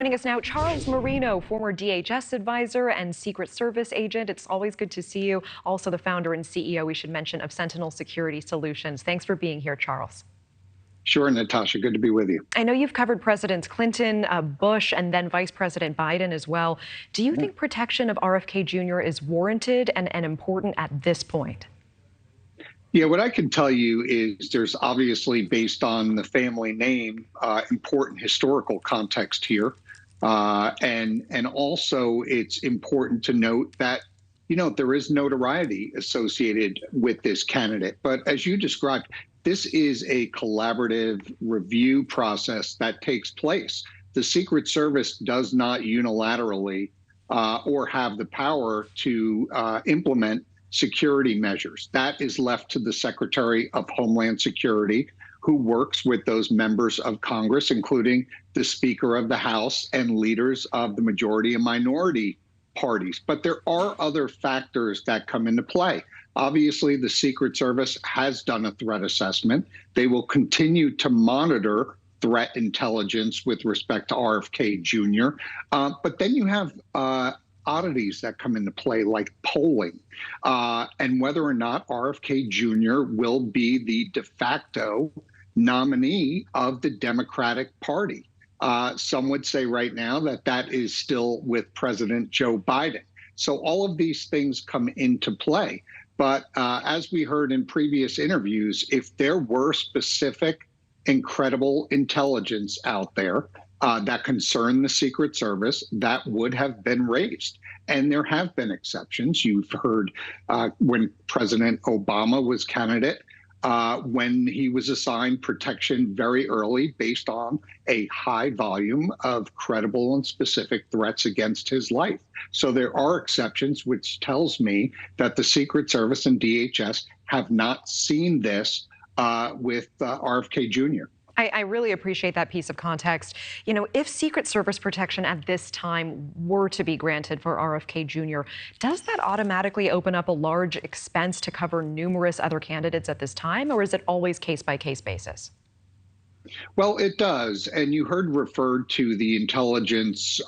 Joining us now, Charles Marino, former DHS advisor and Secret Service agent. It's always good to see you. Also the founder and CEO, we should mention, of Sentinel Security Solutions. Thanks for being here, Charles. Sure, Natasha. Good to be with you. I know you've covered Presidents Clinton, Bush, and then Vice President Biden as well. Do you think protection of RFK Jr. is warranted and important at this point? Yeah, what I can tell you is there's obviously, based on the family name, important historical context here. And also it's important to note that, there is notoriety associated with this candidate. But as you described, this is a collaborative review process that takes place. The Secret Service does not unilaterally or have the power to implement security measures. That is left to the Secretary of Homeland Security, who works with those members of Congress, including the Speaker of the House and leaders of the majority and minority parties. But there are other factors that come into play. Obviously, the Secret Service has done a threat assessment. They will continue to monitor threat intelligence with respect to RFK Jr. But then you have oddities that come into play, like polling, and whether or not RFK Jr. will be the de facto nominee of the Democratic Party. Some would say right now that that is still with President Joe Biden. So all of these things come into play. But as we heard in previous interviews, if there were specific and credible intelligence out there that concern the Secret Service, that would have been raised. And there have been exceptions. You've heard when President Obama was candidate, when he was assigned protection very early based on a high volume of credible and specific threats against his life. So there are exceptions, which tells me that the Secret Service and DHS have not seen this with RFK Jr. I really appreciate that piece of context. If Secret Service protection at this time were to be granted for RFK Jr., does that automatically open up a large expense to cover numerous other candidates at this time, or is it always case-by-case basis? Well, it does. And you heard referred to the intelligence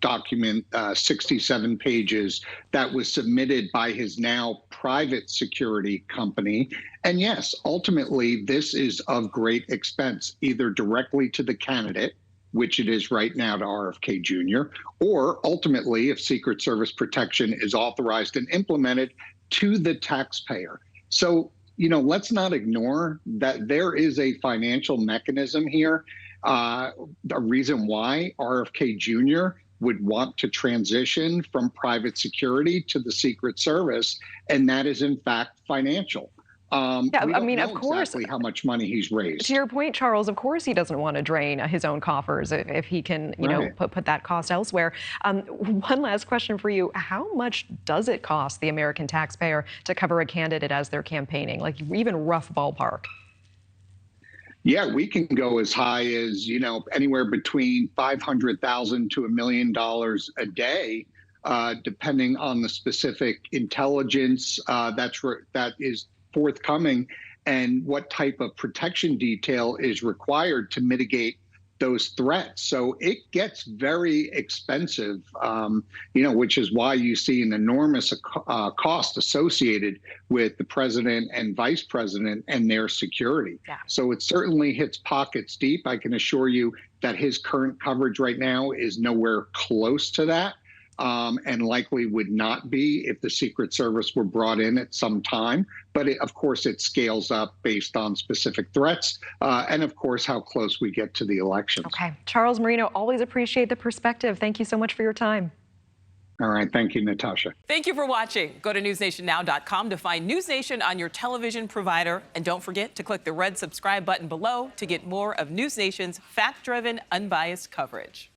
document, 67 pages, that was submitted by his now private security company. And yes, ultimately, this is of great expense, either directly to the candidate, which it is right now to RFK Jr., or ultimately, if Secret Service protection is authorized and implemented, to the taxpayer. So, let's not ignore that there is a financial mechanism here. A reason why RFK Jr. would want to transition from private security to the Secret Service, and that is in fact financial. Yeah, we I don't mean, know of course, exactly how much money he's raised. to your point, Charles, of course he doesn't want to drain his own coffers if he can, Right. put that cost elsewhere. One last question for you. How much does it cost the American taxpayer to cover a candidate as they're campaigning? Like, even rough ballpark? Yeah, we can go as high as, anywhere between $500,000 to $1 million a day, depending on the specific intelligence that is forthcoming and what type of protection detail is required to mitigate those threats. So it gets very expensive, which is why you see an enormous cost associated with the president and vice president and their security. Yeah. So it certainly hits pockets deep. I can assure you that his current coverage right now is nowhere close to that. And likely would not be if the Secret Service were brought in at some time. But of course, it scales up based on specific threats and, of course, how close we get to the elections. Okay. Charles Marino, always appreciate the perspective. Thank you so much for your time. All right. Thank you, Natasha. Thank you for watching. Go to newsnationnow.com to find News Nation on your television provider. And don't forget to click the red subscribe button below to get more of News Nation's fact-driven, unbiased coverage.